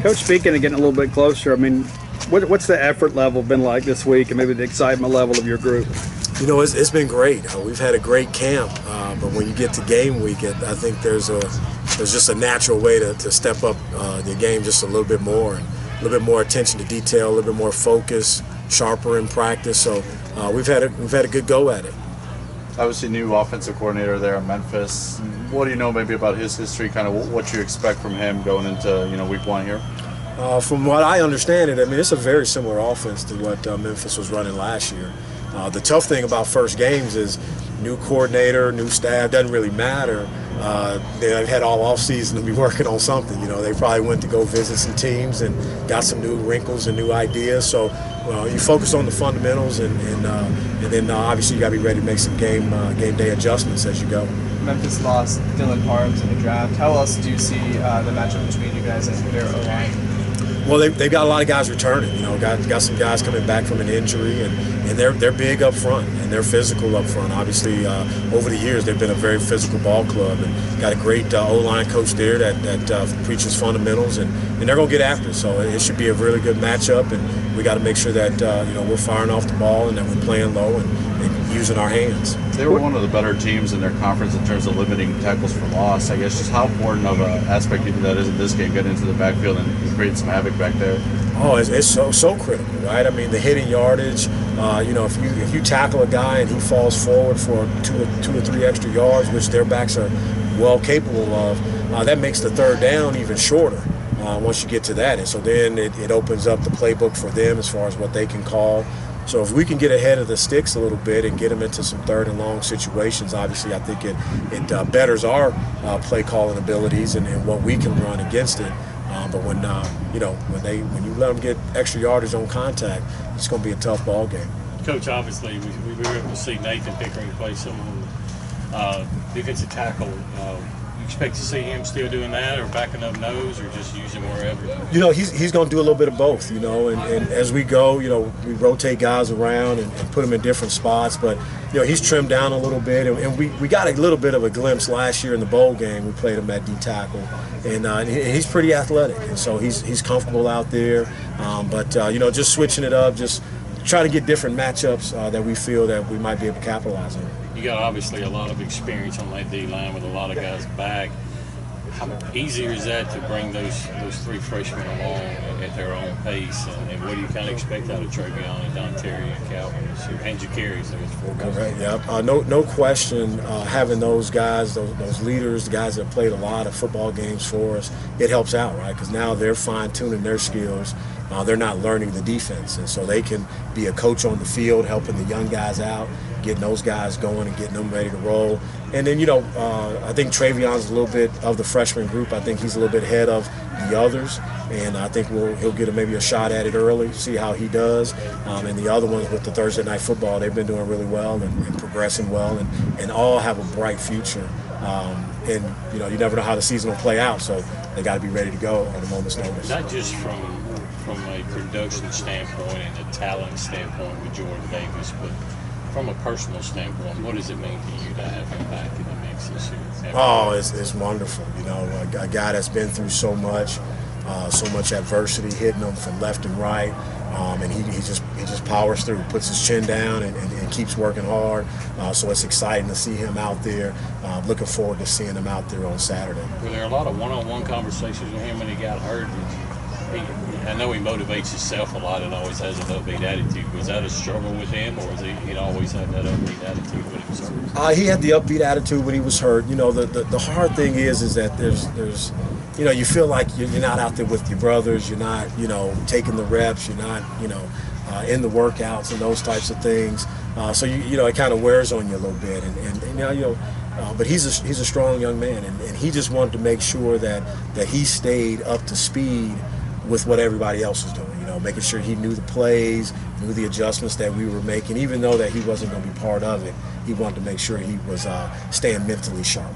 Coach, speaking of getting a little bit closer, I mean, what's the effort level been like this week, and maybe the excitement level of your group? You know, it's been great. We've had a great camp, but when you get to game week, I think there's just a natural way to step up the game just a little bit more, and a little bit more attention to detail, a little bit more focus, sharper in practice. So we've had a good go at it. Obviously, new offensive coordinator there in Memphis. What do you know maybe about his history, kind of what you expect from him going into week one here? From what I understand it, I mean, it's a very similar offense to what Memphis was running last year. The tough thing about first games is new coordinator, new staff, doesn't really matter. They've had all offseason to be working on something. They probably went to go visit some teams and got some new wrinkles and new ideas. So you focus on the fundamentals, and then obviously you got to be ready to make some game day adjustments as you go. Memphis lost Dylan Parms in the draft. How else do you see the matchup between you guys and their O-line? Well, they've got a lot of guys returning. Got some guys coming back from an injury, and they're big up front and they're physical up front. Obviously, over the years they've been a very physical ball club, and got a great O-line coach there that preaches fundamentals, and they're going to get after it. So it should be a really good matchup, and we got to make sure that we're firing off the ball and that we're playing low and using our hands. They were one of the better teams in their conference in terms of limiting tackles for loss. I guess just how important of an aspect do you think that is in this game, getting into the backfield and creating some havoc back there? Oh, it's so critical, right? I mean, the hitting yardage. If you tackle a guy and he falls forward for two or three extra yards, which their backs are well capable of, that makes the third down even shorter once you get to that. And so then it opens up the playbook for them as far as what they can call. So if we can get ahead of the sticks a little bit and get them into some third and long situations, obviously I think it betters our play calling abilities and what we can run against it. But when you let them get extra yardage on contact, it's going to be a tough ball game. Coach, obviously we were able to see Nathan Pickering play some defensive tackle. You expect to see him still doing that, or backing up nose, or just using wherever? He's going to do a little bit of both. And as we go, we rotate guys around and put them in different spots. But he's trimmed down a little bit, and we got a little bit of a glimpse last year in the bowl game. We played him at D tackle, and he's pretty athletic, and so he's comfortable out there. But just switching it up, just trying to get different matchups that we feel that we might be able to capitalize on. You got obviously a lot of experience on that D line with a lot of guys back. How easier is that to bring those three freshmen along at their own pace? And what do you kind of expect out of Travion and Don Terry and Calvin and Ja'Carri's? Four guys. Correct. Yeah. No question. Having those guys, those leaders, the guys that played a lot of football games for us, it helps out, right? Because now they're fine-tuning their skills. They're not learning the defense, and so they can be a coach on the field, helping the young guys out, getting those guys going and getting them ready to roll. And then, I think Travion's a little bit of the freshman group. I think he's a little bit ahead of the others, and I think he'll get maybe a shot at it early, see how he does. And the other ones with the Thursday night football, they've been doing really well and progressing well, and all have a bright future. And you never know how the season will play out, so they got to be ready to go on a moment's notice. Not just from a production standpoint and a talent standpoint with Jordan Davis, but from a personal standpoint, what does it mean to you to have him back in the mix this year? Oh, it's wonderful. A guy that's been through so much adversity, hitting him from left and right, and he just powers through, puts his chin down, and keeps working hard. So it's exciting to see him out there. Looking forward to seeing him out there on Saturday. Were there a lot of one-on-one conversations with him when he got hurt? I know he motivates himself a lot and always has an upbeat attitude. Was that a struggle with him, or was he'd always had that upbeat attitude when he was hurt? He had the upbeat attitude when he was hurt. The hard thing is that there's you feel like you're not out there with your brothers. You're not taking the reps. You're not in the workouts and those types of things. So it kind of wears on you a little bit. But he's a strong young man, and he just wanted to make sure that he stayed up to speed with what everybody else was doing, making sure he knew the plays, knew the adjustments that we were making. Even though that he wasn't going to be part of it, he wanted to make sure he was staying mentally sharp.